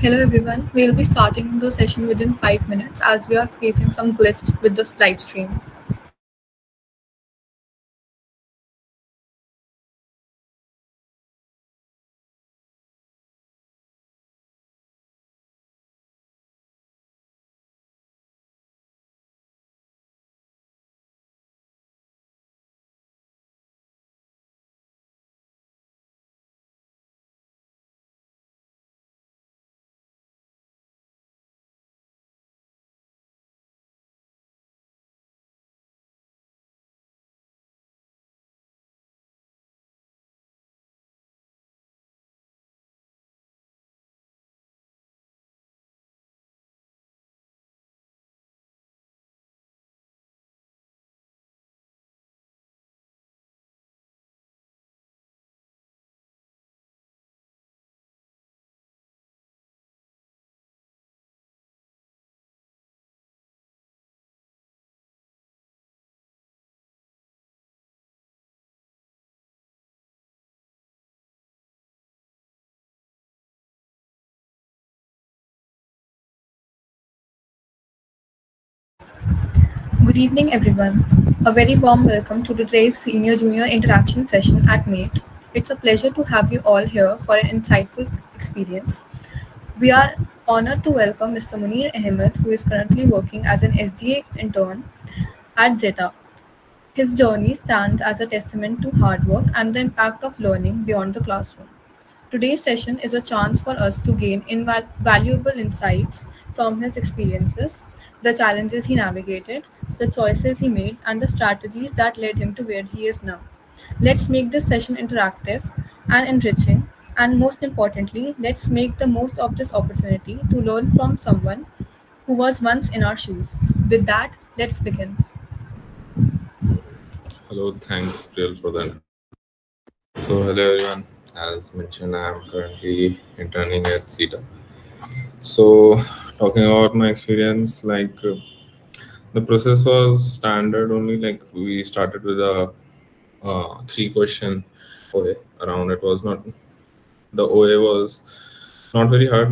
Hello everyone. We'll be starting the session within 5 minutes as we are facing some glitch with the live stream. Good evening everyone. A very warm welcome to today's senior junior interaction session at MATE. It's a pleasure to have you all here for an insightful experience. We are honored to welcome Mr. Munir Ahmed, who is currently working as an SDA intern at Zeta. His journey stands as a testament to hard work and the impact of learning beyond the classroom. Today's session is a chance for us to gain invaluable insights from his experiences, the challenges he navigated, the choices he made, and the strategies that led him to where he is now. Let's make this session interactive and enriching, and most importantly, let's make the most of this opportunity to learn from someone who was once in our shoes. With that, let's begin. Hello, thanks, Priel, for the introduction. So, hello everyone. As mentioned, I am currently interning at zeta. So, talking about my experience, the process was standard only. Like we started with a three-question OA around. It was not the OA was not very hard.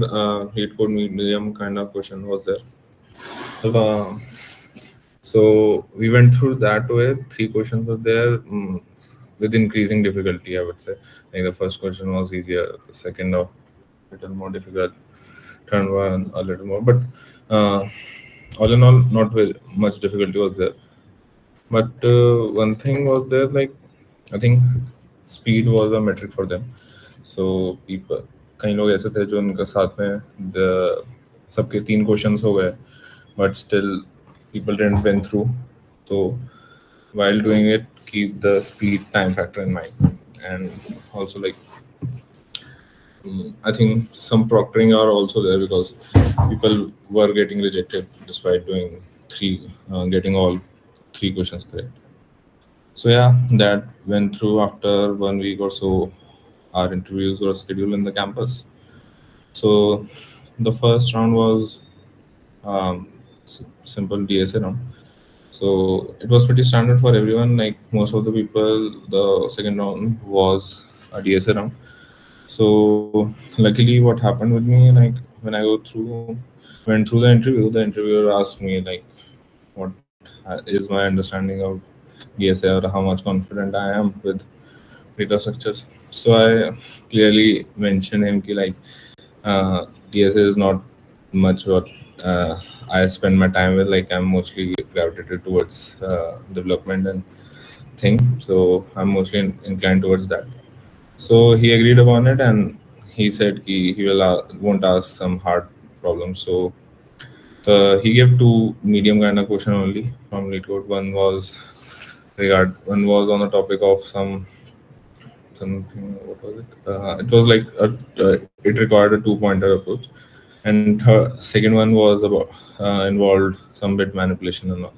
Lead code medium kind of question was there. Uh, So we went through that way. Three questions were there with increasing difficulty, I would say. Like the first question was easier, the second a little more difficult, third one a little more. But uh, all in all, not very much difficulty was there. But one thing was there, like I think speed was a metric for them. So people कई लोग ऐसे थे जो उनके साथ में सबके तीन क्वेश्चंस हो गए but still people didn't went through. So while doing it, keep the speed time factor in mind, and also I think some proctoring are also there because people were getting rejected despite doing getting all three questions correct. So yeah, that went through after 1 week or so. Our interviews were scheduled in the campus. So the first round was simple DSA round. So it was pretty standard for everyone. Like most of the people, the second round was a DSA round. So luckily, what happened with me, like when I went through the interviewer asked me like, what is my understanding of DSA or how much confident I am with data structures. So I clearly mentioned him ki like DSA is not much what I spend my time with. Like I'm mostly gravitated towards development and thing. So I'm mostly inclined towards that. So he agreed upon it, and he said he will won't ask some hard problems. So he gave two medium kind of question only from lead code. One was on the topic of something. What was it? It was like it required a two-pointer approach, and her second one was about involved some bit manipulation and all.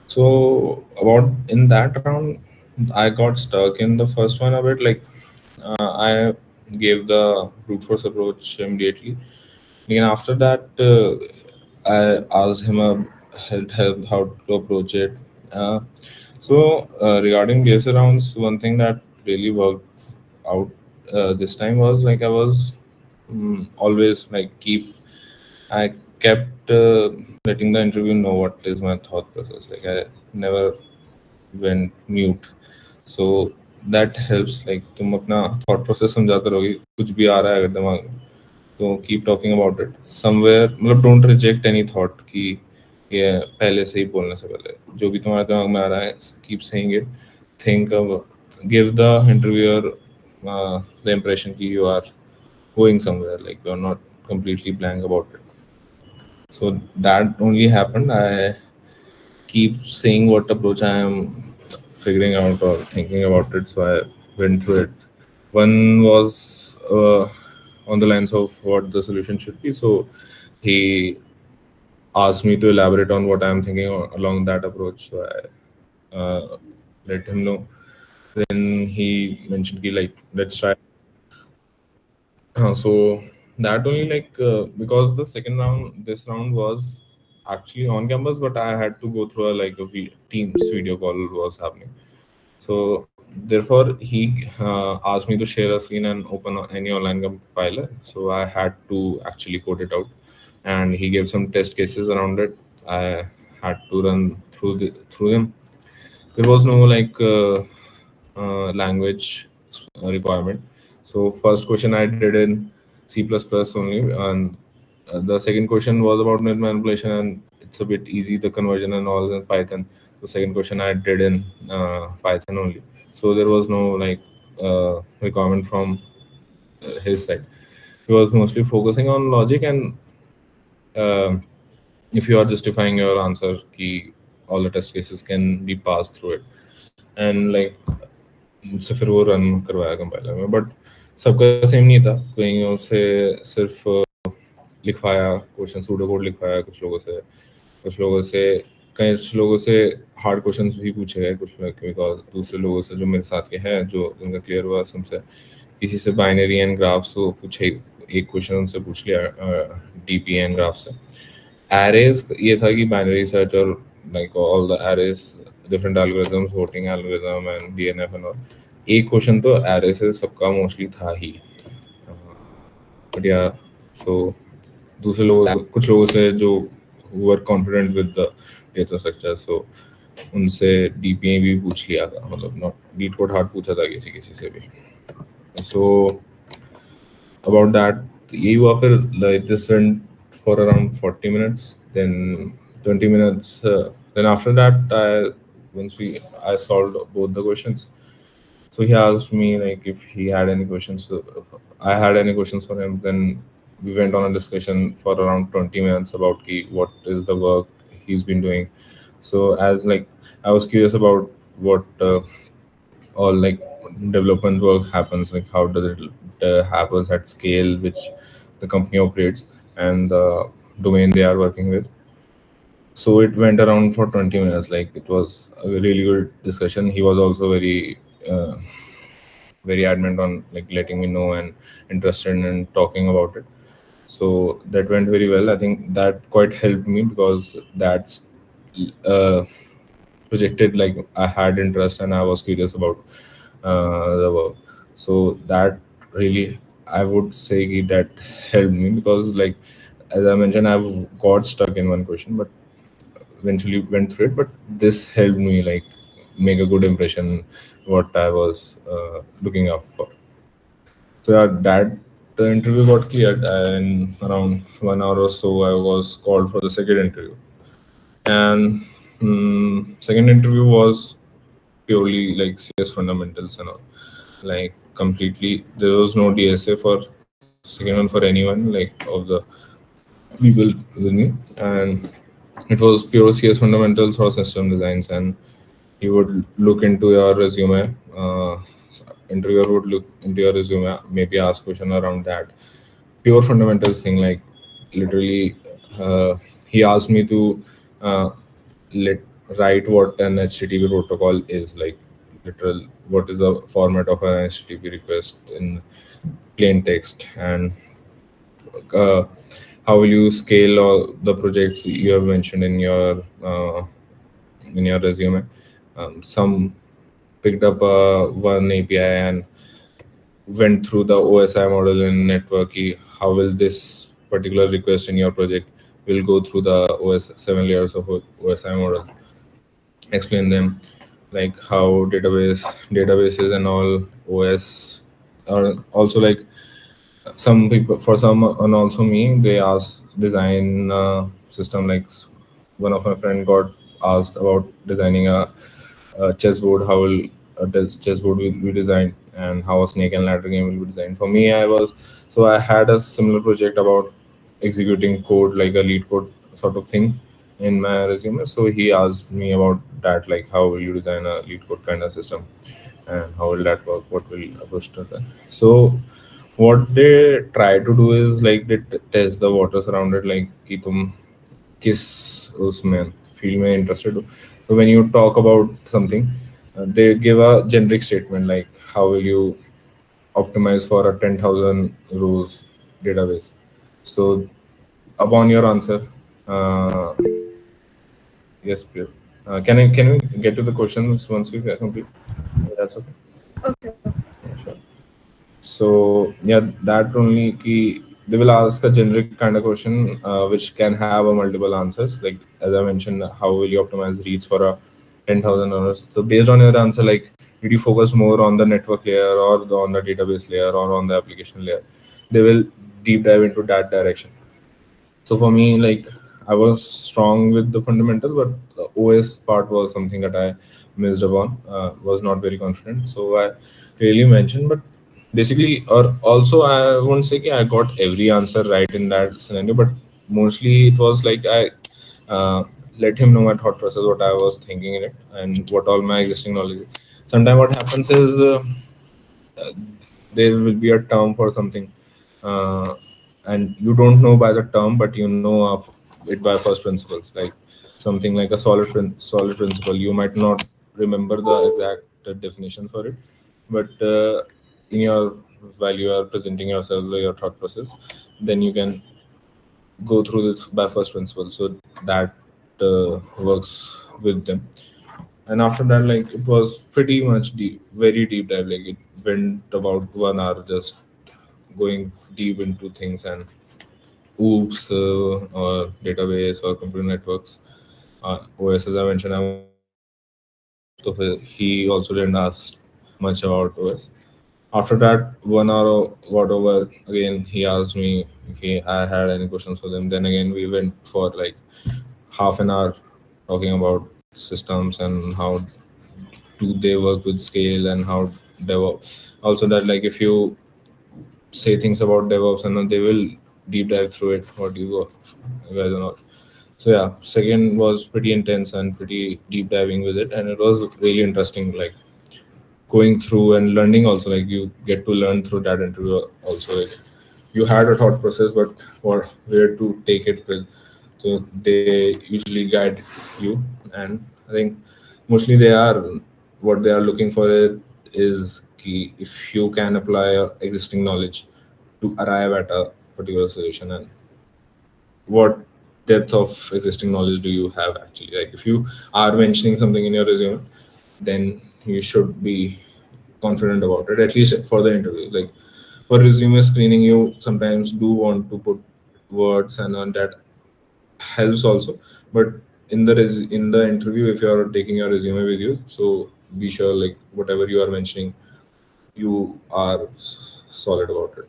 So about in that round, I got stuck in the first one a bit. Like I gave the brute force approach immediately. And after that, I asked him help how to approach it. Uh, Regarding DSA rounds, one thing that really worked out this time was like I was always like keep I kept letting the interview know what is my thought process. Like I never went mute. So that helps. Like तुम अपना thought process समझाते रहोगे, कुछ भी आ रहा है अगर दिमाग में, तो keep talking about it. Somewhere मतलब don't reject any thought कि ये पहले से ही बोलने से पहले जो भी तुम्हारे दिमाग में आ रहा है, keep saying it. Think of, give the interviewer the impression कि you are going somewhere, like you're not completely blank about it. So that only happened. I keep saying what approach I am figuring out or thinking about it. So I went through it. One was on the lines of what the solution should be. So he asked me to elaborate on what I'm thinking along that approach. So I let him know. Then he mentioned, ki, like, let's try. So that only because the second round, this round was actually on campus, but I had to go through a Teams video call was happening. So therefore, he asked me to share a screen and open any online compiler. So I had to actually code it out, and he gave some test cases around it. I had to run through them. There was no language requirement. So first question I did in C++ only, and the second question was about net manipulation, and it's a bit easy the conversion and all in Python. The second question I did in Python only. So there was no requirement from his side. He was mostly focusing on logic and uh, if you are justifying your answer, key all the test cases can be passed through it. And like मुझसे फिर वो run करवाया compiler में, but सबका same नहीं था. कहीं से सिर्फ लिखवाया क्वेश्चन, सूडो कोड लिखवाया कुछ लोगों से, कुछ लोगों से कुछ लोगों से हार्ड क्वेश्चंस भी पूछे गए, कुछ लोग बिकॉज दूसरे लोगों से जो मेरे साथ के हैं जो उनका क्लियर हुआ हमसे, किसी से बाइनरी एंड ग्राफ्स को पूछे, एक क्वेश्चन उनसे पूछ लिया डीपी एंड ग्राफ से. एरेज ये था कि बाइनरी सर्च और like all the arrays different algorithms, voting algorithm and DNF and all. एक क्वेश्चन तो एरे से सबका मोस्टली था ही, बट या सो दूसरे लोग कुछ लोगों से जो were confident with the data structure, so उनसे डीपीए भी पूछ लिया था, मतलब नॉट लीड कोड हार्ड पूछा था किसी किसी से भी. सो about that यही हुआ. फिर like this went for around 40 minutes, then 20 minutes, then after that I solved both the questions. So he asked me like if he had any questions. So if I had any questions for him, then we went on a discussion for around 20 minutes about what is the work he's been doing. So as like I was curious about what all like development work happens, like how does it happens at scale which the company operates and the domain they are working with. So it went around for 20 minutes. Like it was a really good discussion. He was also very adamant on like letting me know and interested in talking about it. So that went very well. I think that quite helped me because that's uh, projected like I had interest and I was curious about the work. So that really I would say that helped me because like as I mentioned, I've got stuck in one question, but eventually went through it. But this helped me like make a good impression what I was looking up for. So yeah, that the interview got cleared, and around 1 hour or so, I was called for the second interview. And second interview was purely like CS fundamentals and all, like completely. There was no DSA for second one for anyone like of the people with me, and it was pure CS fundamentals or system designs, and he would look into your resume. Interviewer would look into your resume, maybe ask question around that. Pure fundamentals thing, like literally, he asked me to uh, let write what an HTTP protocol is, like literal what is the format of an HTTP request in plain text, and uh, how will you scale all the projects you have mentioned in your resume. Some picked up one API and went through the OSI model in network. how will this particular request in your project will go through the OS 7 layers of OSI model. Explain them like how databases and all OS are also like some people for some and also me they asked design system like one of my friend got asked about designing a chessboard, how will chessboard will be designed and how a snake and ladder game will be designed. For me, I had a similar project about executing code like a lead code sort of thing in my resume. So he asked me about that, like how will you design a lead code kind of system and how will that work, what will approach to that. So what they try to do is like they test the waters around it, like कि तुम किस उसमें field में interested हो. So when you talk about something, they give a generic statement like how will you optimize for a 10,000 rows database. So upon your answer, uh, yes, please. Can we get to the questions once we complete? That's okay. Okay, okay. Yeah, sure. So yeah, that only key they will ask a generic kind of question which can have a multiple answers. Like as I mentioned, how will you optimize reads for a 10,000 hours? So based on your answer, like did you focus more on the network layer or on the database layer or on the application layer? They will deep dive into that direction. So for me, like I was strong with the fundamentals, but the OS part was something that I missed upon. Was not very confident, so I clearly mentioned. But basically, or also I won't say that I got every answer right in that scenario, but mostly it was like I uh, let him know my thought process, what I was thinking in it, and what all my existing knowledge is. Sometimes what happens is uh, there will be a term for something, uh, and you don't know by the term, but you know of it by first principles. Like something like a solid principle, you might not remember the exact definition for it, but in your while you are presenting yourself or your thought process, then you can go through this by first principle. So that works with them. And after that, like it was pretty much deep, very deep dive. Like it went about 1 hour just going deep into things and oops or database or computer networks. OS, as I mentioned, I was not very confident in most of it. He also didn't ask much about OS. After that 1 hour or whatever, again he asked me if I had any questions for them. Then again we went for like half an hour talking about systems and how do they work with scale and how DevOps. Also that like if you say things about DevOps and then they will deep dive through it. What do you guys are not? So yeah, second was pretty intense and pretty deep diving with it, and it was really interesting. Like going through and learning also, like you get to learn through that interview also. Like you had a thought process, but for where to take it with, so they usually guide you. And I think mostly they are what they are looking for it is key if you can apply your existing knowledge to arrive at a particular solution, and what depth of existing knowledge do you have actually. Like if you are mentioning something in your resume, then you should be confident about it, at least for the interview. Like for resume screening, you sometimes do want to put words and on that helps also. But in the interview, if you are taking your resume with you, so be sure like whatever you are mentioning, you are solid about it.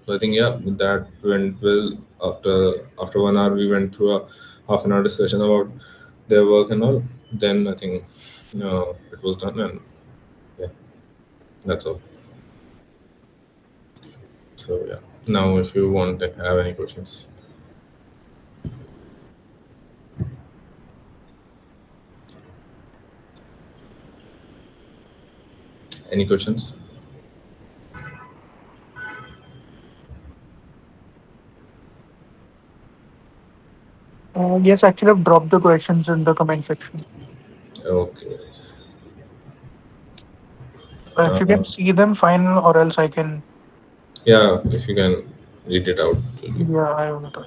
So I think yeah, that went well. After 1 hour, we went through a half an hour discussion about their work and all. Then I think it was done, and yeah, that's all. So yeah, now if you want to have any questions, any questions? Yes, actually, I've dropped the questions in the comment section. Okay. If you can Uh, see them, fine, or else I can. yeah, if you can read it out, it will be. Yeah, I will try.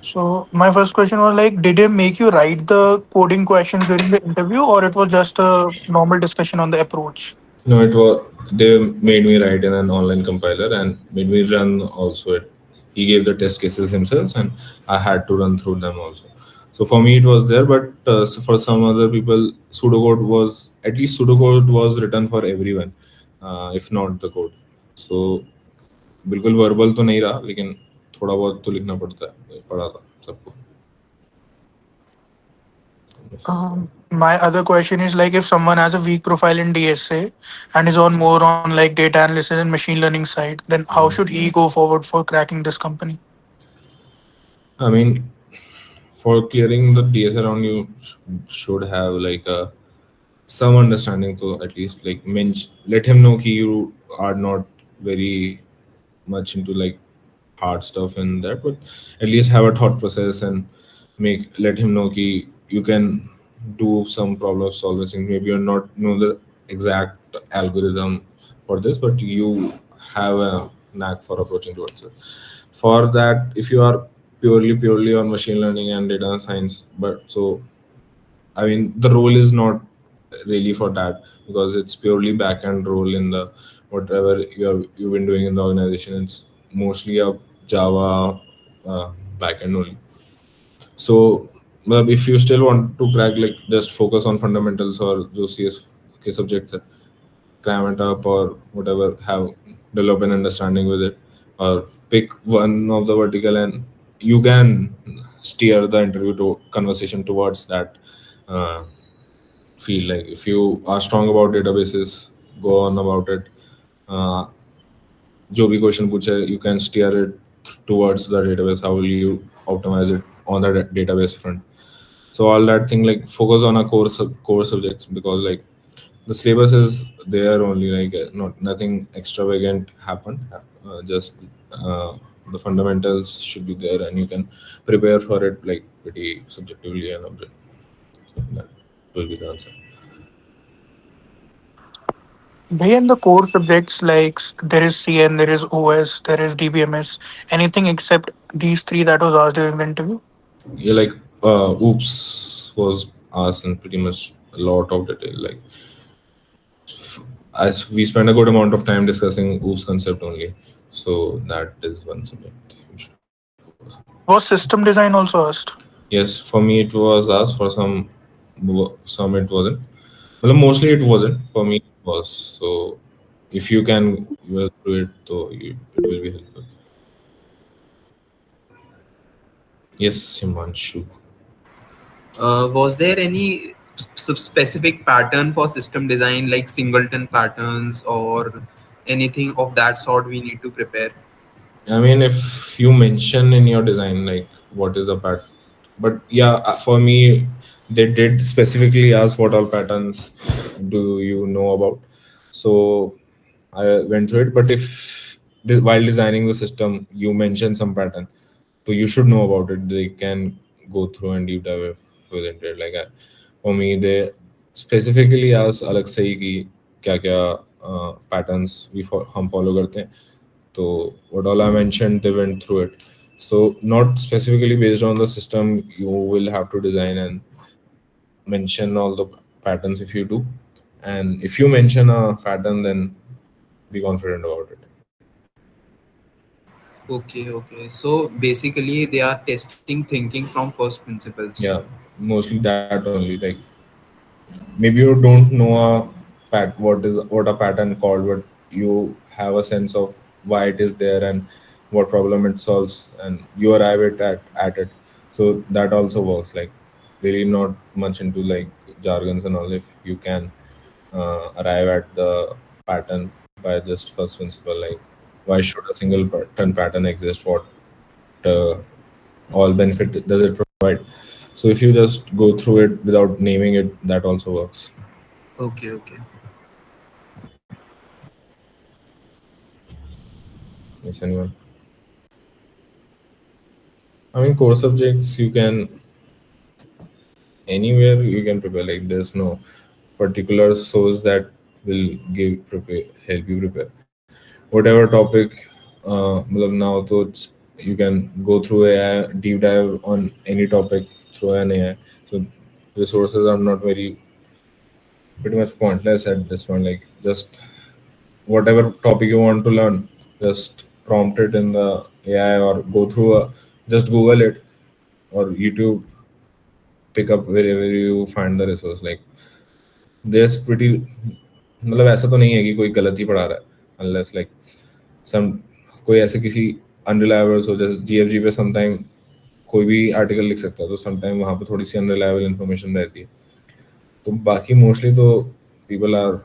So my first question was like, did they make you write the coding questions during the interview, or it was just a normal discussion on the approach? No, it was they made me write in an online compiler and made me run also it. He gave the test cases himself, and I had to run through them also. So for me, it was there, but so for some other people, pseudocode was at least pseudocode was written for everyone, if not the code. So बिल्कुल verbal तो नहीं रहा, लेकिन थोड़ा बहुत तो लिखना पड़ता है, पड़ा था सबको. Yes. My other question is like if someone has a weak profile in DSA and is on more on like data analysis and machine learning side, then how should he go forward for cracking this company? I mean, for clearing the DS around you should have like a some understanding to at least like let him know ki you are not very much into like hard stuff and that, but at least have a thought process and make let him know ki you can do some problem solving. Maybe you're not know the exact algorithm for this, but you have a knack for approaching towards it. For that, if you are purely on machine learning and data science, but so I mean, the role is not really for that because it's purely back-end role in the whatever you've been doing in the organization. It's mostly a Java back-end only. So, if you still want to crack, like just focus on fundamentals or those CS के subjects, cram it up or whatever, have develop an understanding with it, or pick one of the vertical and you can steer the interview to conversation towards that. Uh, Feel like if you are strong about databases, go on about it. uh, जो भी question पूछे you can steer it towards the database. How will you optimize it on the database front? So all that thing, like focus on a core subjects, because like the syllabus is there only, like not nothing extravagant happened. Just the fundamentals should be there and you can prepare for it like pretty subjectively and object. So that will be the answer. They in the core subjects like there is CN, there is OS, there is DBMS, anything except these three that was asked during the interview. Yeah, like oops was asked in pretty much a lot of detail. Like as we spend a good amount of time discussing oops concept only, so that is one subject we should focus on. Was system design also asked? Yes, for me it was asked. For some it wasn't. Well, mostly it wasn't. For me it was. So if you can go through it, so it will be helpful. Yes, Himanshu. Was there any specific pattern for system design, like singleton patterns or anything of that sort we need to prepare? I mean, if you mention in your design like what is a pattern, but yeah, for me, they did specifically ask what all patterns do you know about. So I went through it. But if while designing the system, you mention some pattern, so you should know about it. They can go through and deep dive within it. Like for me, they specifically ask अलग से ही कि क्या क्या patterns हम follow करते हैं. So what all I mentioned, they went through it. So not specifically based on the system, you will have to design and mention all the patterns if you do. And if you mention a pattern, then be confident about it. Okay, okay. So basically, they are testing thinking from first principles. Yeah, mostly that only. Like maybe you don't know what a pattern called, but you have a sense of why it is there and what problem it solves, and you arrive at it. So that also works. Like really not much into like jargons and all. If you can arrive at the pattern by just first principle, like why should a single pattern exist? What uh, all benefit does it provide? So if you just go through it without naming it, that also works. Okay, okay. Yes, anyone? I mean, core subjects you can anywhere you can prepare. Like there's no particular source that will help you prepare whatever topic. मतलब now तो you can go through a deep dive on any topic through an AI. So resources are not very pretty much pointless at this point. Like just whatever topic you want to learn, just prompt it in the AI or go through a just Google it or YouTube, pick up wherever you find the resource. Like there's pretty मतलब ऐसा तो नहीं है कि कोई गलत ही पढ़ा रहा है unless like some कोई ऐसे किसी अनरिलायबल हो जैसे जीएफजी पे समटाइम कोई भी आर्टिकल लिख सकता है तो समटाइम वहाँ पे थोड़ी सी अनरिलायबल इन्फॉर्मेशन रहती है तो बाकी मोस्टली तो people are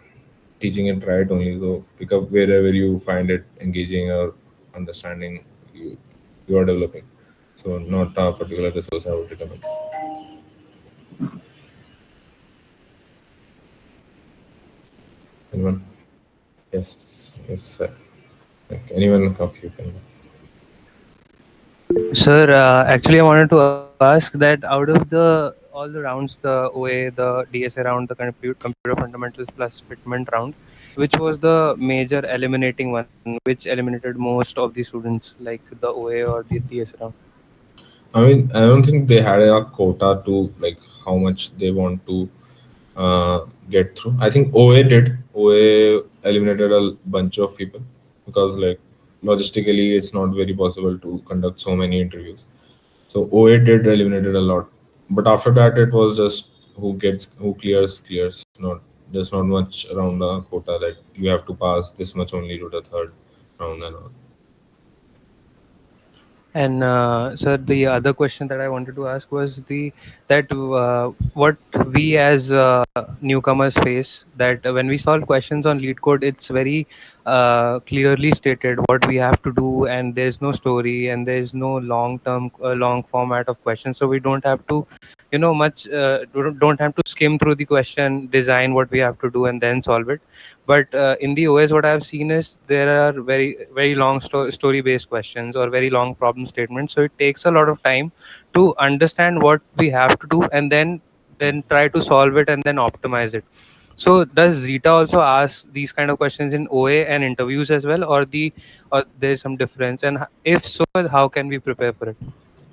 teaching it right only. So pick up wherever you find it engaging or understanding you are developing. So not a particular resource I would recommend. Anyone? Yes, yes, sir. Like anyone of you can. Sir, actually, I wanted to ask that out of the all the rounds, the OA, the DSA round, the computer fundamentals plus fitment round, which was the major eliminating one, which eliminated most of the students, like the OA or the DSA round? I mean, I don't think they had a quota to like how much they want to get through. I think OA did. OA eliminated a bunch of people because like logistically it's not very possible to conduct so many interviews. So OA did eliminated a lot, but after that it was just who clears. Not there's not much around the quota that you have to pass this much only to the third round and all. And sir, the other question that I wanted to ask was the that what we as newcomers face, that when we solve questions on lead code, it's very clearly stated what we have to do, and there's no story and there's no long term long format of questions, so we don't have to much don't have to skim through the question, design what we have to do, and then solve it. But in the OS, what I've seen is there are very long story based questions or very long problem statements, so it takes a lot of time to understand what we have to do, and then try to solve it and then optimize it. So does Zeta also ask these kind of questions in OA and interviews as well, or there's some difference, and if so, how can we prepare for it?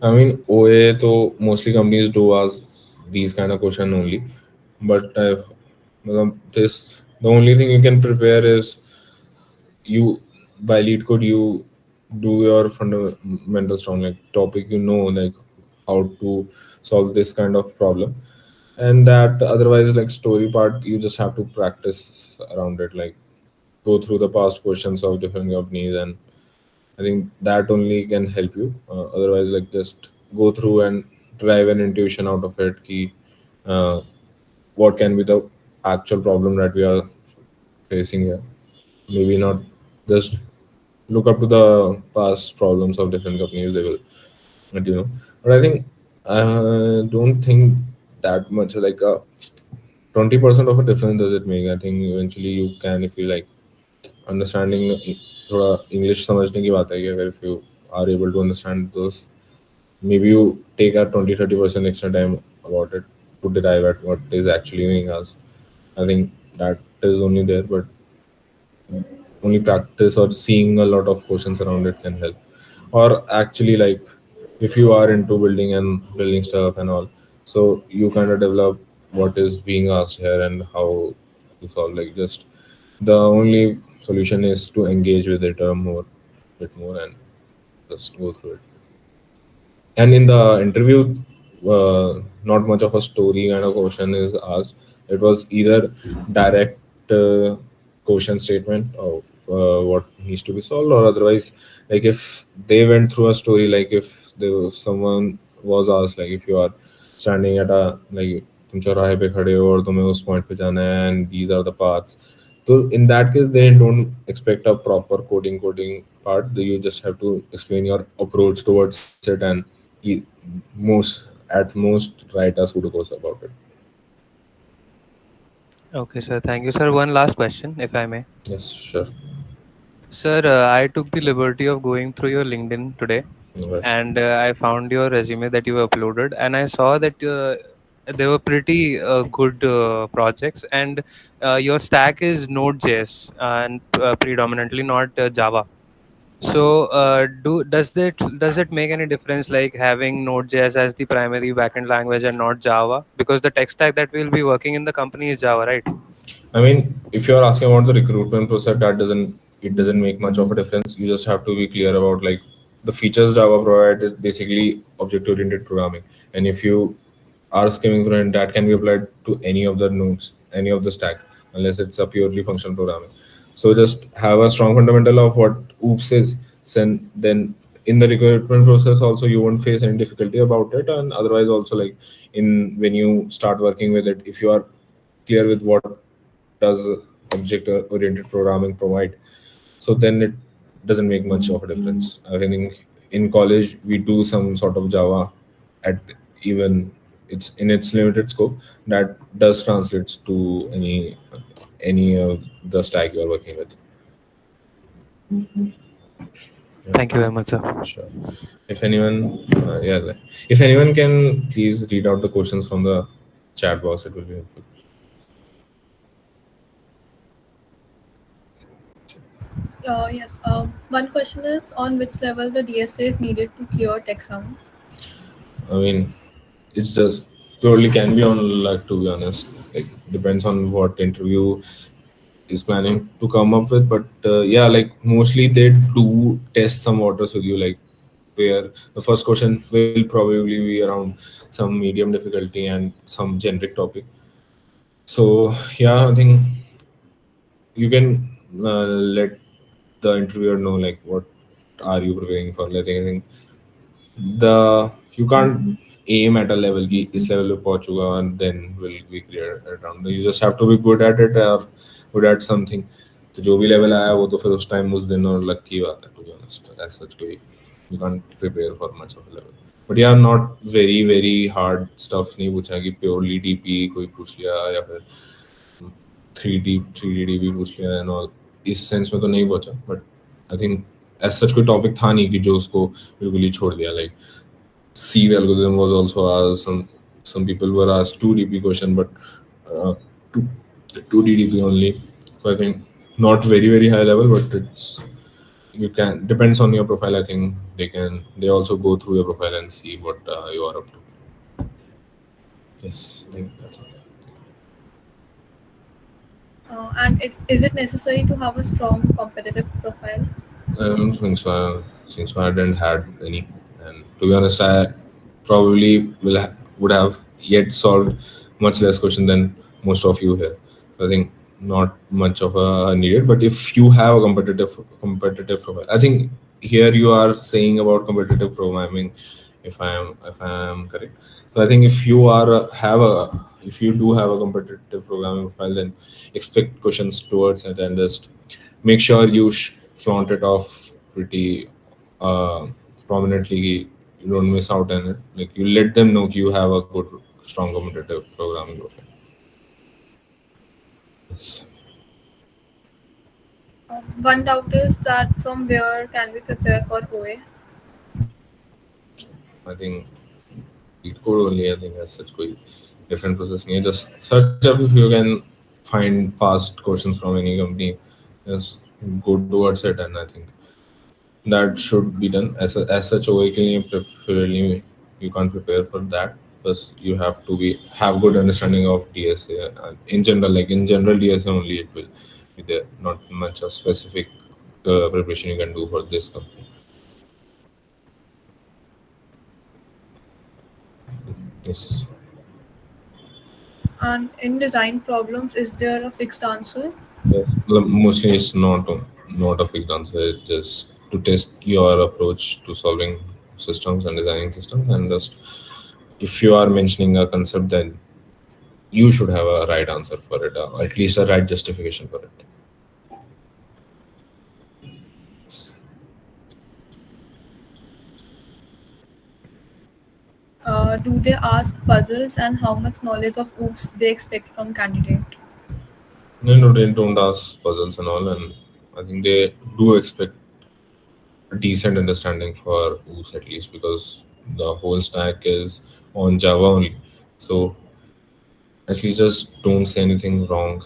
I mean, OA, though mostly companies do ask these kind of question only, but this the only thing you can prepare is you by lead code you do your fundamental strong like topic like how to solve this kind of problem and that otherwise like story part you just have to practice around it like go through the past questions of different companies and I think that only can help you. Otherwise, like just go through and drive an intuition out of it. Ki, uh, what can be the actual problem that we are facing here? Maybe not just look up to the past problems of different companies. They will let you know. But I think I don't think that much like a 20% of a difference does it make. I think eventually you can if you like understanding थोड़ा English समझने की बात है कि अगर if you are able to understand those maybe you take a 20-30% extra time about it to derive at what is actually being asked. I think that is only there, but only practice or seeing a lot of questions around it can help. Or actually, like if you are into building and building stuff and all, so you kind of develop what is being asked here and how to solve. Like just the only solution is to engage with it a bit more, and just go through it. And in the interview, not much of a story kind of question is asked. It was either direct question statement of what needs to be solved, or otherwise, like if they went through a story, like if someone was asked, like if you are standing at a like तुम चौराहे पे खड़े हो और तुम्हें उस point पे जाना है and these are the paths. So in that case, they don't expect a proper coding part. You just have to explain your approach towards it and most write a pseudocode about it. Okay, sir. Thank you, sir. One last question, if I may. Yes, sure. Sir, I took the liberty of going through your LinkedIn today, Right. and I found your resume that you uploaded, and I saw that they were pretty good projects, and your stack is Node.js and predominantly not Java. So, does it make any difference, like having Node.js as the primary backend language and not Java? Because the tech stack that we'll be working in the company is Java, right? I mean, if you are asking about the recruitment process, that doesn't make much of a difference. You just have to be clear about like the features Java provide is basically object-oriented programming, and if you are skimming through it, that can be applied to any of the nodes, any of the stack, unless it's a purely functional programming. So just have a strong fundamental of what OOPS is. Then in the recruitment process also you won't face any difficulty about it, and otherwise also like in when you start working with it, if you are clear with what does object oriented programming provide, so then it doesn't make much of a difference. I think in college we do some sort of Java at even it's in its limited scope that does translates to any of the stack you are working with. Yeah, Thank you very much, sir. sure. If anyone, if anyone can please read out the questions from the chat box, it will be helpful. Yes. One question is on which level the DSA is needed to clear tech round. I mean, it's just purely can be on luck, to be honest. Like depends on what interview is planning to come up with, but yeah, like mostly they do test some waters with you, like where the first question will probably be around some medium difficulty and some generic topic. So yeah, I think you can let the interviewer know like what are you preparing for. Like I think the you can't aim at a level ki is level पे पहुंचूंगा and then will be clear around. You just have to be good at it or good at something. तो जो भी level आया वो तो फिर उस time उस दिन और लक की बात है, to be honest. As such कोई you can't prepare for much of a level. But yeah, not very hard stuff नहीं पूछा कि purely DP कोई पूछ लिया या फिर 3D DB पूछ लिया एंड ऑल, इस सेंस में तो नहीं पहुंचा. But I think as such कोई टॉपिक था नहीं कि जो उसको बिल्कुल ही छोड़ दिया. Like C algorithm was also asked. Some people were asked 2DP question, but uh, 2 2DDP only. So I think not very high level, but it's you can depends on your profile. I think they also go through your profile and see what you are up to. Yes, I think that's all. Is it necessary to have a strong competitive profile? I don't think so. Since I didn't had any, and to be honest, I probably would have yet solved much less question than most of you here. So I think not much of a needed. But if you have a competitive profile, I think here you are saying about competitive programming. If I am correct, so I think if you are if you do have a competitive programming profile, then expect questions towards it and just make sure you flaunt it off pretty uh, prominently. You don't miss out on it. Like you let them know you have a good, strong competitive programming profile. Yes. One doubt is that from where can we prepare for OA? I think lead code only. I think as such कोई different process नहीं है. Just search up if you can find past questions from any company. Just go towards it, and I think that should be done. As such OA के लिए preferably you can't prepare for that. Plus you have to be have good understanding of DSA in general. Like in general DSA only it will be there. Not much of specific preparation you can do for this company. Yes. And in design problems, is there a fixed answer? Yes. Mostly it's not a fixed answer. It's just to test your approach to solving systems and designing systems, and just if you are mentioning a concept, then you should have a right answer for it, or at least a right justification for it. Do they ask puzzles and how much knowledge of OOPS they expect from candidate? No, they don't ask puzzles and all, and I think they do expect a decent understanding for OOPS at least because the whole stack is on Java only. So at least just don't say anything wrong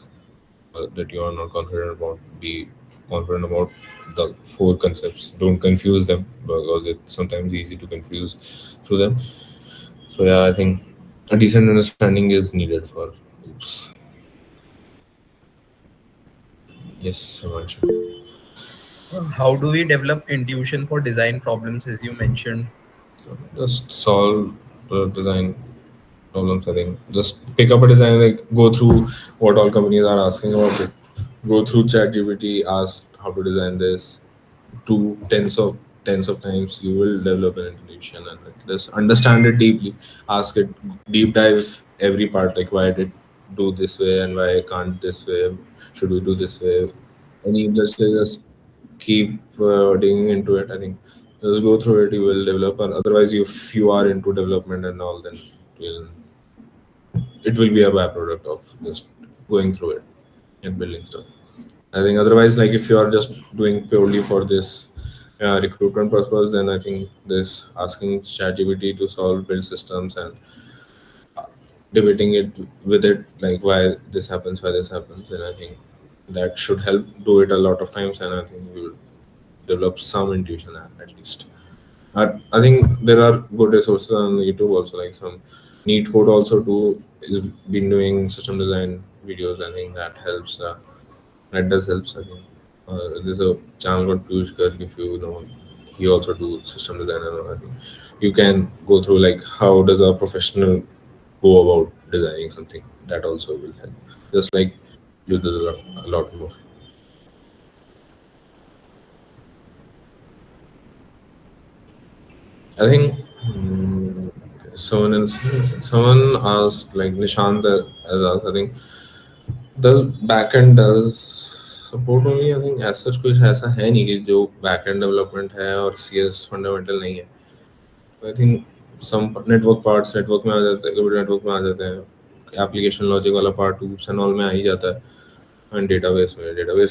that you are not confident about. Be confident about the four concepts. Don't confuse them because it's sometimes easy to confuse through them. So yeah, I think a decent understanding is needed for OOPS. Yes, Samanshu. How do we develop intuition for design problems, as you mentioned? Just solve the design problems. I think just pick up a design, like go through what all companies are asking about it. Go through ChatGPT, ask how to design this. To tens of times, you will develop an intuition and like, just understand it deeply. Ask it, deep dive every part, like why did do this way and why can't this way? Should we do this way? Any just keep digging into it. I think just go through it. You will develop, and otherwise, if you are into development and all, then will it will be a byproduct of just going through it and building stuff. I think otherwise, like if you are just doing purely for this recruitment purpose, then I think this asking ChatGPT to solve build systems and debating it with it, like why this happens, why this happens, then I think that should help do it a lot of times, and I think you will develop some intuition at least. I think there are good resources on YouTube also, like some Neat Code also do is been doing system design videos. I think that helps. That does helps. I think there's a channel called Piyush Garg, if you know. He also do system design and all. I think you can go through like how does a professional go about designing something. That also will help. Just like you do a lot more. I think someone else, someone asked like Nishant as asked, I think does backend does support only. I think as such कुछ ऐसा है नहीं कि जो backend development है और CS fundamental नहीं है. I think some network parts network में आ जाते हैं, कंप्यूटर network में आ जाते हैं, application logic वाला part hoops and all में आ ही जाता है. And database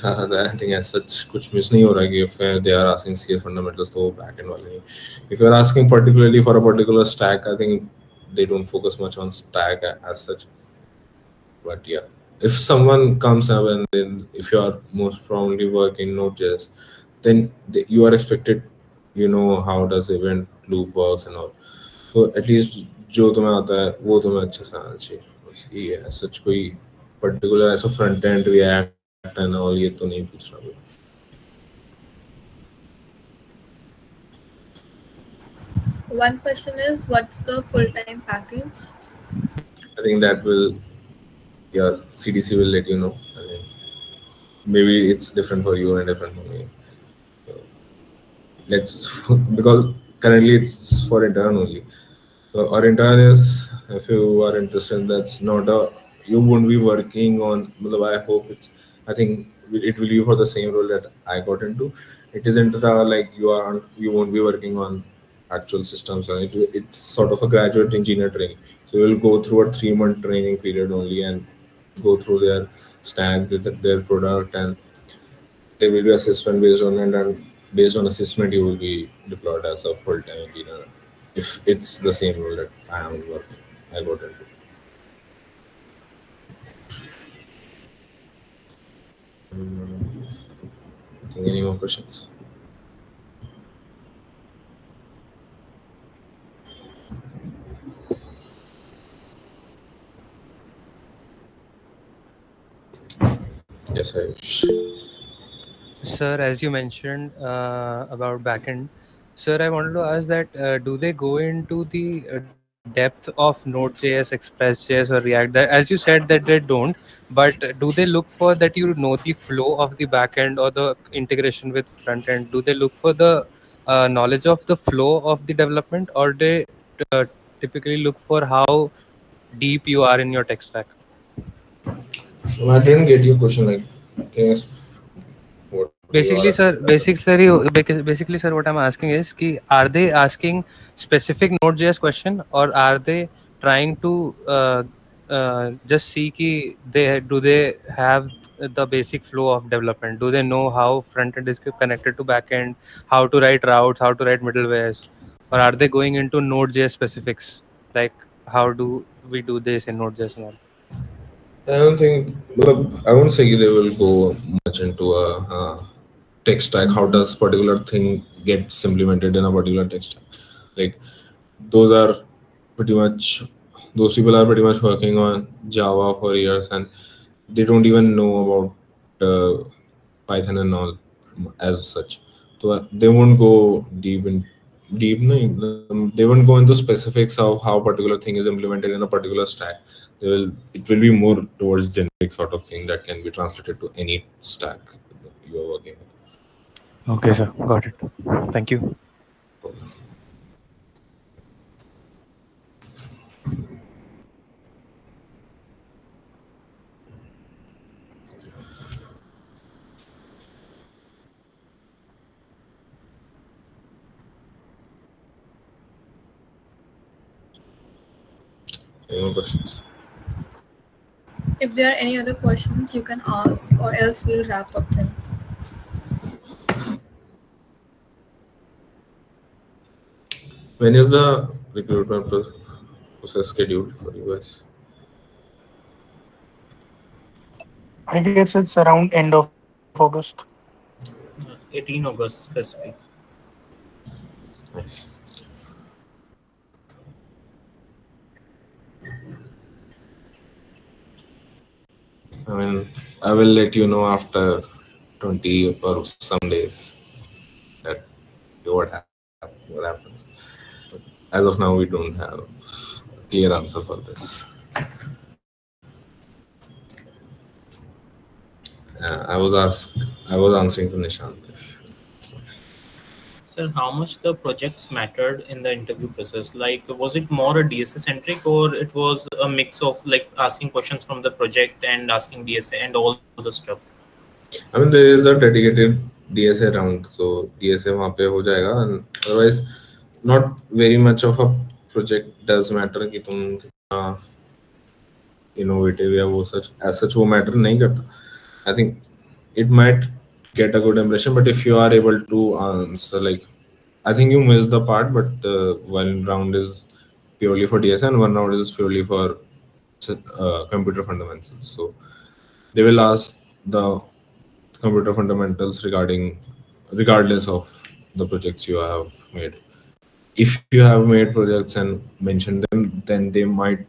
आ जाता है. I think as such कुछ miss नहीं हो रहा है कि if they are asking CS fundamentals तो backend वाले नहीं. If you are asking particularly for a particular stack, I think they don't focus much on stack as such. But yeah, if someone comes up and then if you are most probably working Node.js, then you are expected, you know how does event loop works and all. So at least जो तुम्हें आता है वो तुम्हें अच्छे से आना चाहिए. बस ये है. सच कोई पर्टिकुलर ऐसा front end react and all ये तो नहीं पूछ रहा कोई. One question is, what's the full-time package? I think that will your CDC will let you know. I mean, maybe it's different for you and different for me. So let's because currently it's for intern only. So our intern is, if you are interested, that's not a, you won't be working on, matlab, I hope it's, I think it will be for the same role that I got into. It isn't like you won't be working on actual systems, and it's sort of a graduate engineer training. So you'll go through a 3 month training period only and go through their stack, their product, and there will be assessment based on it, and based on assessment, you will be deployed as a full-time engineer if it's the same role that I am working. I got into. I think any more questions? Yes, Ayush. Sir, as you mentioned about backend, sir, I wanted to ask that do they go into the depth of Node.js, Express.js, or React? As you said that they don't, but do they look for that you know the flow of the backend or the integration with front end? Do they look for the knowledge of the flow of the development, or they uh, typically look for how deep you are in your tech stack? No, I didn't get your question. Like, can you what you are Basically, asking? sir, basically, sir, what I'm asking is, ki, are they asking specific Node.js question, or are they trying to just see ki they have the basic flow of development? Do they know how front end is connected to back end, how to write routes, how to write middlewares, or are they going into Node.js specifics, like how do we do this in Node.js and all? I don't think. Well, I won't say they will go much into a tech stack. How does particular thing gets implemented in a particular tech stack? Like those are pretty much those people are pretty much working on Java for years, and they don't even know about Python and all as such. So they won't go deep. No, they won't go into specifics of how particular thing is implemented in a particular stack. They will. It will be more towards generic sort of thing that can be translated to any stack you are working Okay, sir. Got it. Thank you. with. Any more questions? If there are any other questions, you can ask, or else we'll wrap up then. When is the recruitment process scheduled for you guys? I guess it's around end of August. 18 August specific. Nice. I mean, I will let you know after 20 or some days that what happens. As of now, we don't have a clear answer for this. I was answering to Nishant. Sir, how much the projects mattered in the interview process? Like, was it more a DSA centric, or it was a mix of like asking questions from the project and asking DSA and all the stuff? I mean, there is a dedicated DSA round, so DSA वहाँ पे हो जाएगा, and otherwise, not very much of a project does matter कि तुम कितना innovative या वो such as such वो matter नहीं करता. I think it might get a good impression, but if you are able to answer like, I think you missed the part, but one round is purely for DSA and one round is purely for computer fundamentals. So they will ask the computer fundamentals regardless of the projects you have made. If you have made projects and mentioned them, then they might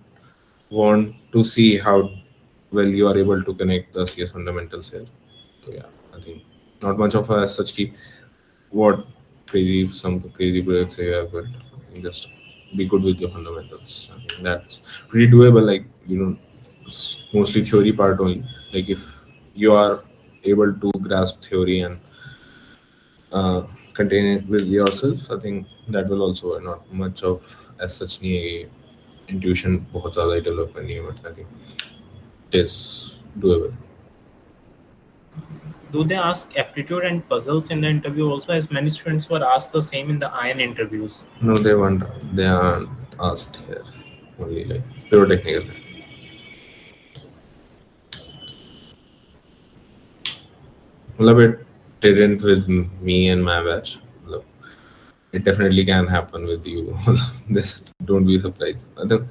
want to see how well you are able to connect the CS fundamentals here. So yeah, I think not much of a as such key what some crazy projects you have built. Just be good with your fundamentals. I think that's pretty doable. Like it's mostly theory part only. Like if you are able to grasp theory and uh, contain it with yourself, I think that will also work. Not much of as such नहीं intuition बहुत ज़्यादा development नहीं है, but I think it is doable. Do they ask aptitude and puzzles in the interview also, as many students were asked the same in the IN interviews? No, they weren't. They aren't asked here. Only like pure technical. मतलब it didn't with me and my batch. मतलब, it definitely can happen with you. This don't be surprised. I think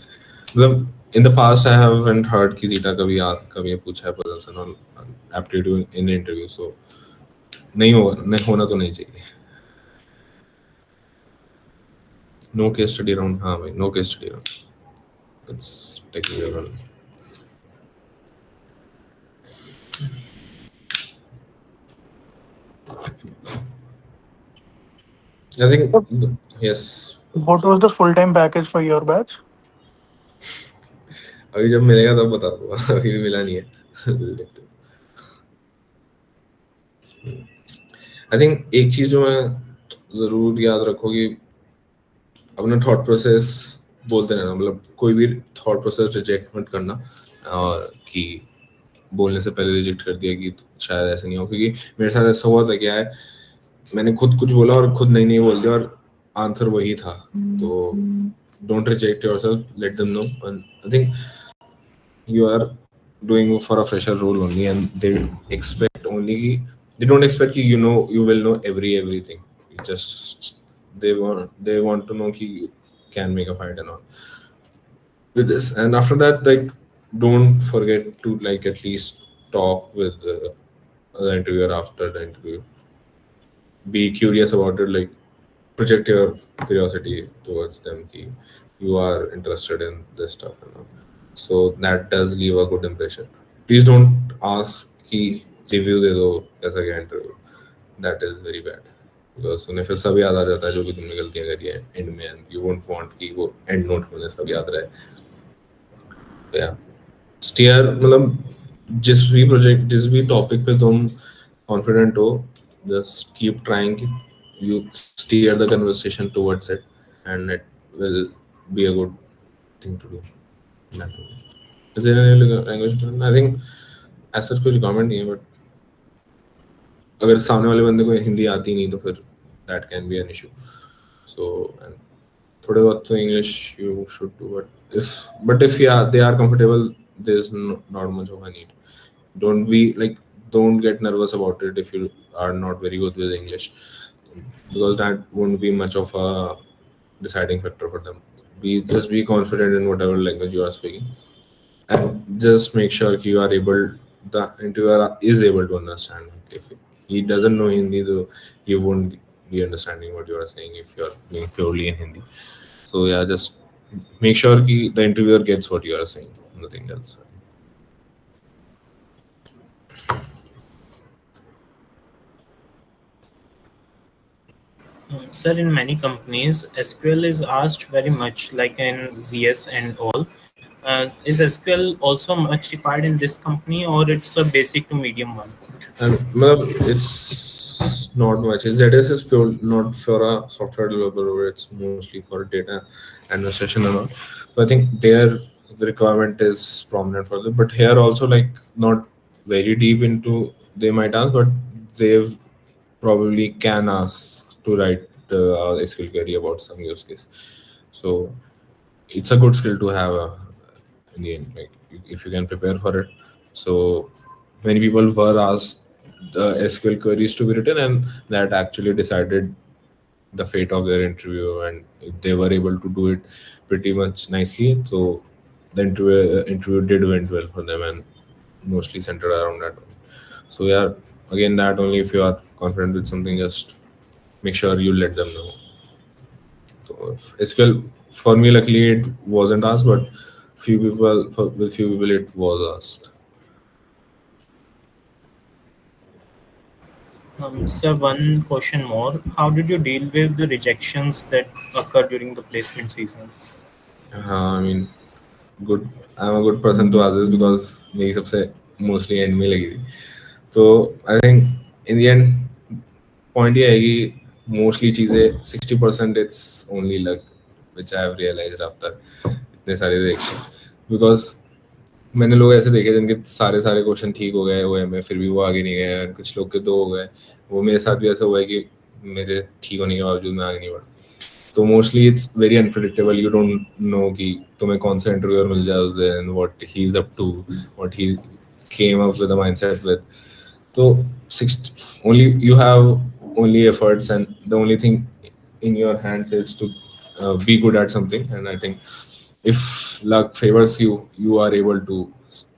मतलब in the past I haven't heard कि zeta कभी पूछा है puzzles and all aptitude in interview. So नहीं होना तो नहीं चाहिए. No case study round. हाँ भाई, no case study round. It's technical one. I think yes. What was the full time package for your batch? अभी जब मिलेगा तब बता दूंगा. अभी मिला नहीं है. आई थिंक एक चीज जो मैं जरूर याद रखो कि अपना थॉट प्रोसेस बोलते रहना. मतलब कोई भी थॉट प्रोसेस रिजेक्ट मत करना और कि बोलने से पहले रिजेक्ट कर दिया कि शायद ऐसा नहीं हो. क्योंकि मेरे साथ ऐसा हुआ था. क्या है, मैंने खुद कुछ बोला और खुद नहीं बोल दिया और आंसर वही था. तो don't reject yourself, let them know. I think you are doing for a fresher role only, and they expect only they don't expect you will know everything. You just they want to know ki you can make a fight and all with this. And after that, like, don't forget to like at least talk with the interviewer after the interview. Be curious about it, like project your curiosity towards them ki you are interested in this stuff and all. So that does leave a good impression. Please don't ask ki review दे दो कैसा गया interview, that is very bad, because उन्हें फिर सब याद आ जाता है जो भी तुमने गलतियां करी है एंड में, एंड यू वोंट वांट कि वो एंड नोट में उन्हें सब याद रहे। तो या स्टीयर मतलब जिस भी टॉपिक पे तुम कॉन्फिडेंट हो, just keep trying, you steer the conversation towards it and it will be a good thing to do. Is there any language? I think as such कोई रिक्वायरमेंट नहीं है, बट अगर सामने वाले बंदे को हिंदी आती नहीं तो फिर that can be an issue. So थोड़े बहुत तो English you should do, but if they are comfortable, there is not much of a need. Don't be like, don't get nervous about it if you are not very good with English, because that won't be much of a deciding factor for them. Just be confident in whatever language you are speaking, and just make sure you are able, the interviewer is able to understand. If he doesn't know Hindi, so he won't be understanding what you are saying if you are being purely in Hindi. So yeah, just make sure the interviewer gets what you are saying, nothing else. Sir, in many companies, SQL is asked very much, like in ZS and all. Is SQL also much required in this company, or it's a basic to medium one? And well, it's not much. ZS is pure not for a software developer, it's mostly for data administration and all. So I think there the requirement is prominent for them. But here also, like, not very deep into, they might ask, but they've probably can ask to write a SQL query about some use case. So it's a good skill to have in the end, like if you can prepare for it. So many people were asked the SQL queries to be written, and that actually decided the fate of their interview, and they were able to do it pretty much nicely. So the interview did went well for them, and mostly centered around that. So yeah, again, that only if you are confident with something, just make sure you let them know. So SQL, for me, luckily it wasn't asked, but with few people it was asked. Sir, one question more. How did you deal with the rejections that occur during the placement season? I mean, good. I'm a good person to ask this because मेरी सबसे mostly end में लगी थी. So I think in the end point ये है कि mostly चीजें 60% it's only luck, which I have realized after इतने सारे rejection, because मैंने लोग ऐसे देखे जिनके सारे सारे क्वेश्चन ठीक हो गए हुए में फिर भी वो आगे नहीं गए, कुछ लोग के दो हो गए। वो मेरे साथ भी ऐसा हुआ है कि मेरे ठीक होने के बावजूद मैं आगे नहीं बढ़ा। तो mostly it's very unpredictable, you don't know कि तुम्हें कौन सा इंटरव्यूअर मिल जाए उस दिन, what he is up to, what he came up with a mindset with. तो 60 only you have only efforts, and the only thing in your hands is to be good at something, and I think if luck favors you, you are able to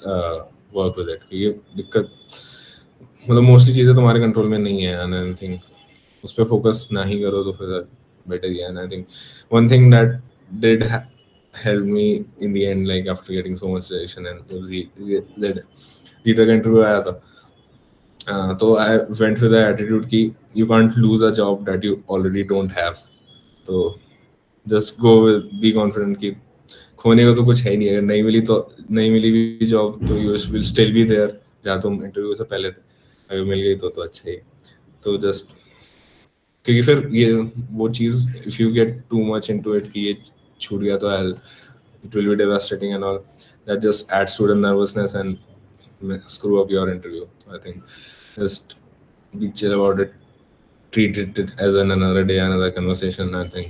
uh, work with it। ये दिक्कत मतलब mostly चीज़ें तुम्हारे control में नहीं है, and I think उस पर फोकस ना ही करो तो फिर better। Yeah, and I think one thing that did help me in the end, like after getting so much rejection, and जब जीटा का इंटरव्यू आया था, तो I went with the attitude कि you can't lose a job that you already don't have। तो just go with, be confident कि खोने को तो कुछ है ही नहीं, अगर नहीं मिली भी जॉब तो you will still be there जहाँ तुम इंटरव्यू से पहले थे। अगर मिल गई तो अच्छा ही। तो just क्योंकि फिर ये वो चीज़ if you get too much into it कि ये छूट गया तो it will be devastating and all, that just adds to the nervousness and screw up your interview. I think just be chill about it, treat it as another day, another conversation। I think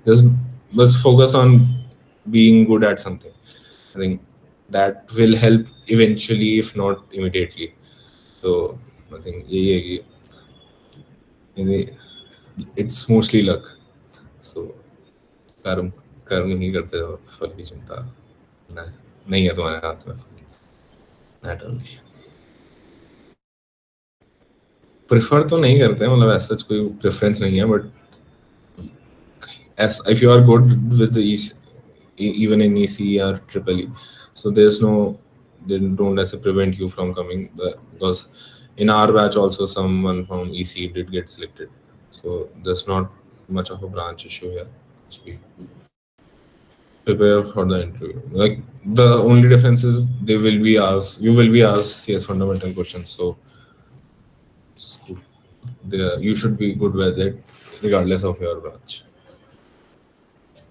just focus on being good at something। I think that will help eventually, if not immediately। So I think यही है कि it's mostly luck। So कर्म कर्म ही करते हो, फल की चिंता नहीं नहीं है तुम्हारे हाथ में। That only। प्रेफर तो नहीं करते, मतलब ऐसा कोई प्रेफरेंस नहीं है, but as if you are good with the even in EC or triple E, so there's no, they don't as prevent you from coming because In our batch also someone from EC did get selected. So there's not much of a branch issue here. Just be prepare for the interview. Like the only difference is they will be asked, you will be asked CS fundamental questions. So it's good. You should be good with it regardless of your branch.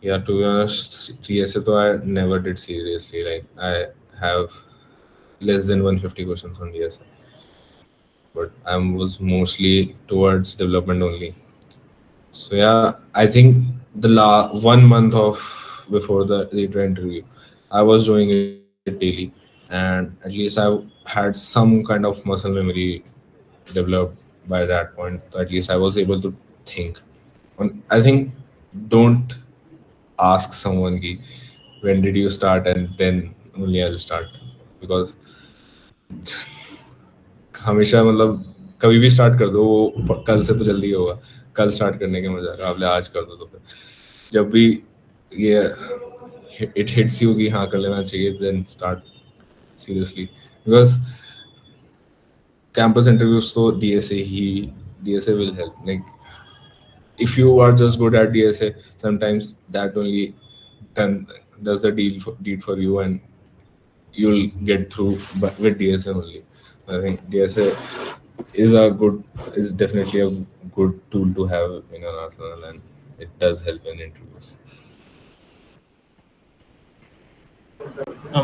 Yeah, to be honest, TSA though I never did seriously. Like I have less than 150 questions on DSA, but I was mostly towards development only. So yeah, I think the 1 month of before the later interview, I was doing it daily, and at least I had some kind of muscle memory developed by that point. At least I was able to think. And I think don't ask someone ki, when did you start, and then only I'll start, because हमेशा मतलब कभी भी start कर दो वो कल से तो जल्दी ही होगा. कल स्टार्ट करने के मजा आप आज कर दो तो फिर जब भी ये इट हिट्स यू कि हाँ कर लेना चाहिए then start seriously because campus interviews so DSA will help. Like if you are just good at DSA, sometimes that only done does the deed for you, and you'll get through with DSA only. I think DSA is definitely a good tool to have in an arsenal, and it does help in interviews.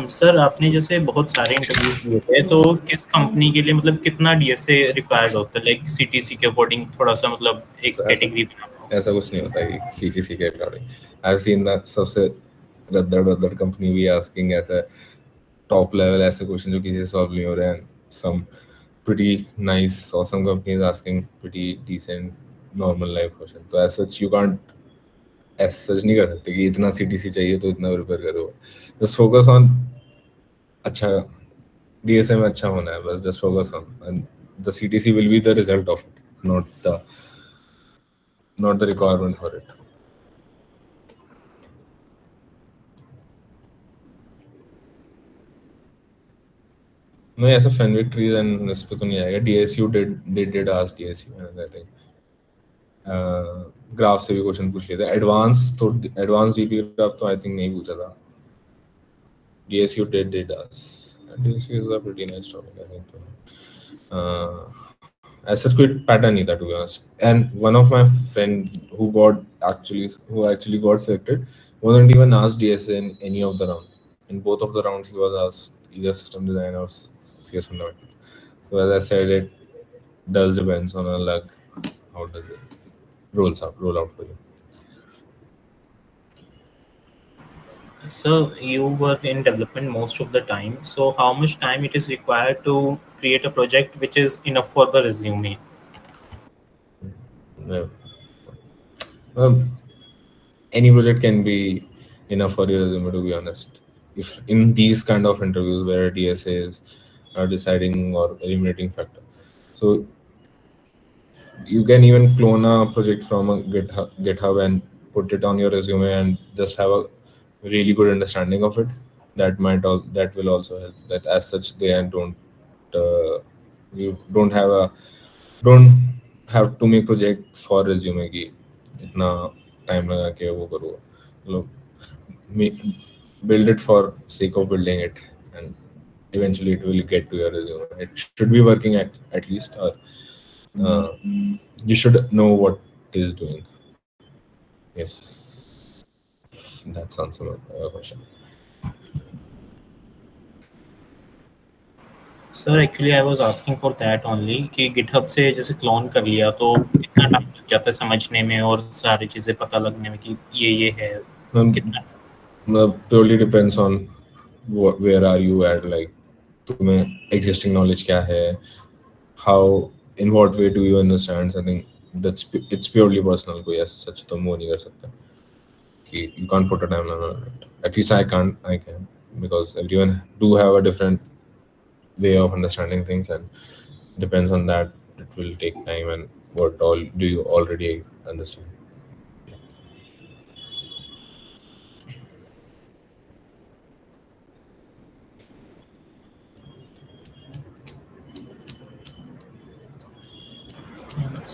Sir आपने जैसे बहुत सारे interviews दिए थे, तो किस company के लिए मतलब कितना डीएसए रिक्वायर्ड होता है, लाइक सीटीसी के अकॉर्डिंग थोड़ा सा मतलब एक So, कैटेगरी बना। ऐसा कुछ नहीं होता कि सीटीसी के according. I have seen the सबसे रद्दड़ रद्दड़ कंपनी भी आस्किंग ऐसा टॉप लेवल ऐसे क्वेश्चन जो किसी से सॉल्व नहीं हो रहे हैं. सम pretty nice awesome companies asking pretty decent normal life question. तो as such you can't as such नहीं कर सकते कि इतना सीटीसी चाहिए तो इतना प्रिपेयर करो. just focus on अच्छा डीएसए में अच्छा होना है बस. just focus on and the CTC will be the result of it, not the requirement for it. नहीं ऐसा फैनविक ट्रीज एंड इस पे तो नहीं आएगा. DSU did ask DSU and I think graph से भी क्वेश्चन पूछ लिए थे. एडवांस डीपी ग्राफ तो आई थिंक नहीं पूछा था. DSU did us. DSU is a pretty nice topic I think. As such कोई pattern नहीं था to be honest. And one of my friend who actually got selected wasn't even asked DSA in any of the round. In both of the rounds he was asked either system design or CS fundamentals. So as I said, it does depends on our luck. How does it roll out for you? So you were in development most of the time. So how much time it is required to create a project which is enough for the resume? Yeah. Um, any project can be enough for your resume, to be honest. If in these kind of interviews where DSA is a deciding or eliminating factor, so you can even clone a project from a GitHub and put it on your resume and just have a really good understanding of it. That will also help. That as such they don't you don't have to make project for resume की इतना time लगा के वो करो. मतलब build it for sake of building it, and eventually it will get to your resume. It should be working at least, or uh, you should know what it is doing. Yes, that answers my question. Sir actually I was asking for that only कि GitHub से जैसे clone कर लिया तो कितना time लग जाता है समझने में और सारी चीज़ें पता लगने में कि ये है कितना? Purely depends on where are you at. Like तुम्हें existing knowledge क्या है, how in what way do you understand something. It's purely personal. कोई ऐसा सच तुम वो नहीं कर सकते कि you can't put a timeline on it. At least I can, because everyone do have a different way of understanding things, and depends on that it will take time and what all do you already understand.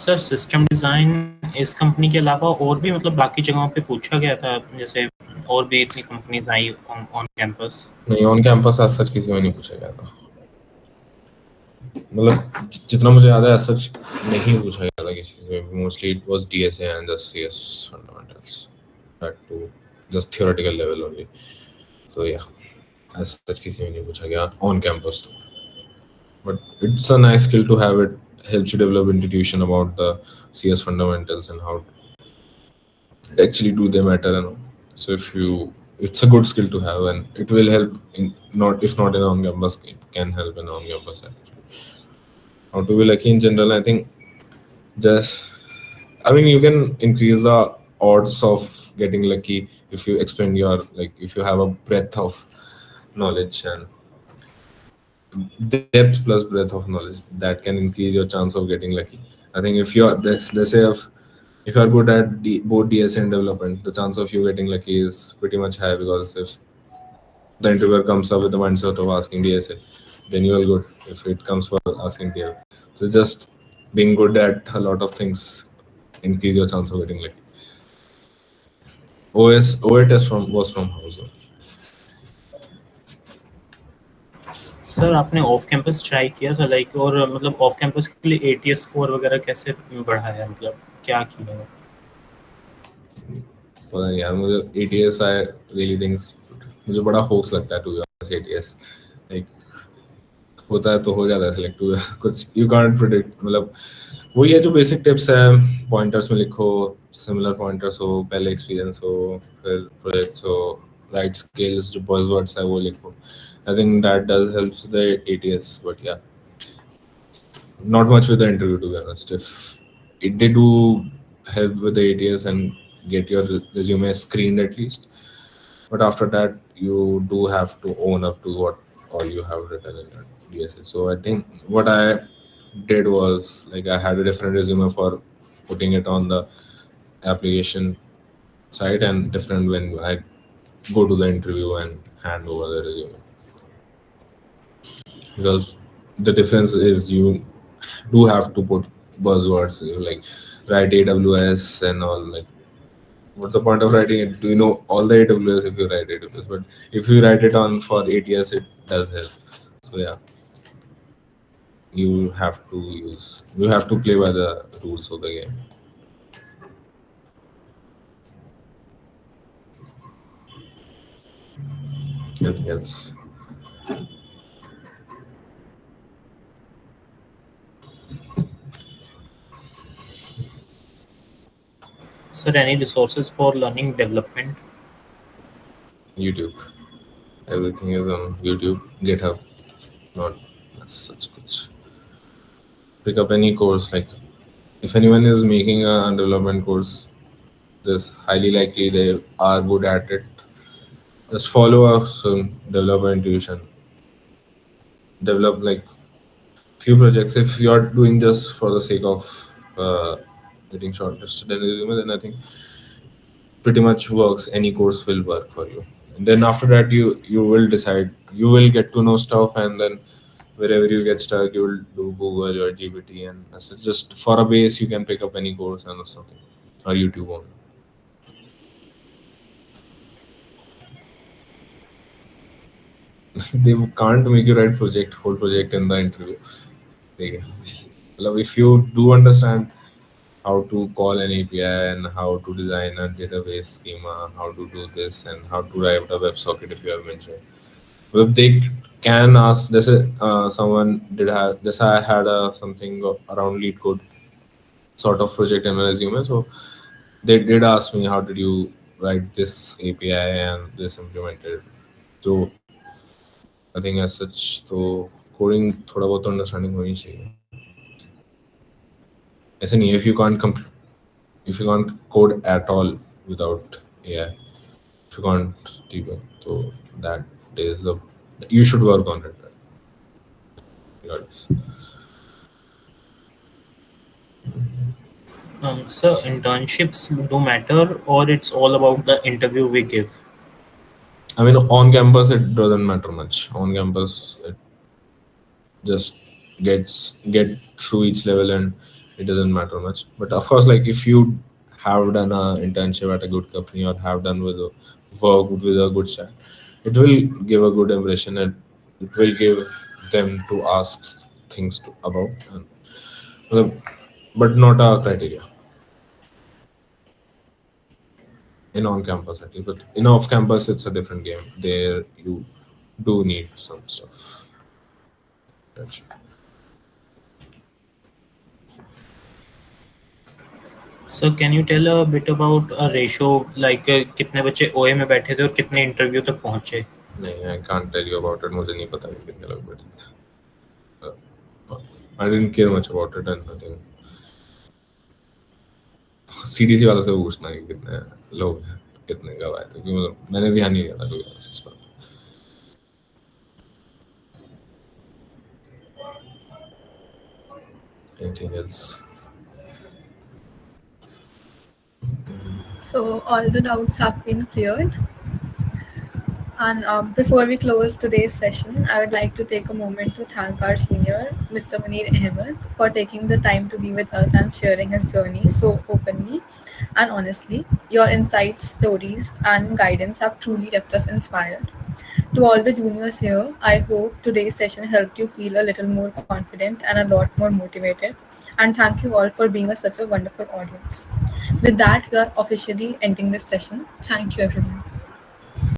Sir system design इस company के अलावा और भी मतलब बाकी जगहों पे पूछा गया था, जैसे और भी इतनी कंपनीज आई ऑन कैंपस? नहीं, ऑन कैंपस आज सच किसी में नहीं पूछा गया था। मतलब जितना मुझे याद है सच नहीं पूछा गया था किसी से। Mostly it was DSA and the CS fundamentals, that too just theoretical level only. So yeah, as such किसी में नहीं पूछा गया ऑन कैंपस तो। But it's a nice skill to have. It helps you develop intuition about the CS fundamentals and how actually do they matter and all. So if you, it's a good skill to have, and it will help in, not if not in on campus, it can help in on campus actually. How to be lucky in general, I think just, I mean, you can increase the odds of getting lucky if you expand your, like if you have a breadth of knowledge and depth plus breadth of knowledge, that can increase your chance of getting lucky. I think if you're this, let's say if you are good at both DS and development, the chance of you getting lucky is pretty much high, because if the interviewer comes up with the mindset of asking DSA, then you are good. If it comes for asking DL, so just being good at a lot of things increase your chance of getting lucky. OA test from was from house only. Sir आपने off campus try किया था like, और मतलब off campus के लिए ATS score वगैरह कैसे बढ़ाया, मतलब क्या किया है? पता नहीं यार, मुझे ATS आई रियली थिंक्स, मुझे बड़ा होप्स लगता है टू बी ऑनेस्ट ATS। लाइक होता है तो हो जाता है सिलेक्ट हुआ कुछ, यू कांट प्रेडिक्ट। मतलब वही है जो बेसिक टिप्स है, पॉइंटर्स में लिखो, सिमिलर पॉइंटर्स हो, पहले एक्सपीरियंस हो, फिर प्रोजेक्ट्स हो, राइट स्किल्स, जो बज़वर्ड्स है वो लिखो। I think that does helps the ATS, but या not much with the interview to be honest. If they do help with the ATS and get your resume screened at least, but after that you do have to own up to what all you have written in your DSA. So I think what I did was, like, I had a different resume for putting it on the application site, and different when I go to the interview and hand over the resume, because the difference is you do have to put buzzwords, like write AWS and all. Like, what's the point of writing it? Do you know all the AWS if you write AWS? But if you write it on for ATS, it does help. So yeah, you have to play by the rules of the game. Nothing else. Sir any resources for learning development? YouTube. Everything is on YouTube, GitHub. Not such good. Pick up any course. Like, if anyone is making a development course, this highly likely they are good at it. Just follow up, so develop an intuition. Develop like few projects. If you are doing just for the sake of uh, getting shortlisted in resume, then I think pretty much works. Any course will work for you. And then after that, you will decide. You will get to know stuff, and then wherever you get stuck, you will do Google or GPT, and so just for a base, you can pick up any course and or something, or YouTube only. They can't make you write whole project in the interview. They, well, if you do understand how to call an API and how to design a database schema, how to do this, and how to write a WebSocket, if you have mentioned, well, they can ask. This someone did have this. I had something around lead code sort of project in my resume, so they did ask me how did you write this API and this implemented. So I think as such, तो coding थोड़ा बहुत understanding होनी चाहिए. ऐसे नहीं, if you can't code at all without AI, if you can't debug, so that is the, you should work on it. Regardless. Sir, internships do matter, or it's all about the interview we give? I mean, on campus it doesn't matter much. On campus, it just get through each level and it doesn't matter much. But of course, like if you have done a internship at a good company or have done with a work with a good set, it will give a good impression and it will give them to ask things to about, and, but not a criteria in on campus at least. But in off campus, it's a different game. There you do need some stuff. That's- So can you tell a bit about a ratio like कितने बच्चे OA में बैठे थे और कितने interview तक पहुंचे? नहीं, I can't tell you about it. मुझे नहीं पता कि कितने लोग बैठे थे. I didn't care much about it and nothing. CDC वालों से पूछना है कि कितने लोग हैं, कितने कब आए थे, क्योंकि मतलब मैंने ध्यान नहीं दिया था कभी इस पर. Anything else? So all the doubts have been cleared. And before we close today's session, I would like to take a moment to thank our senior, Mr. Munir Ahmed, for taking the time to be with us and sharing his journey so openly and honestly. Your insights, stories, and guidance have truly left us inspired. To all the juniors here, I hope today's session helped you feel a little more confident and a lot more motivated. And thank you all for being such a wonderful audience. With that, we are officially ending this session. Thank you, everyone.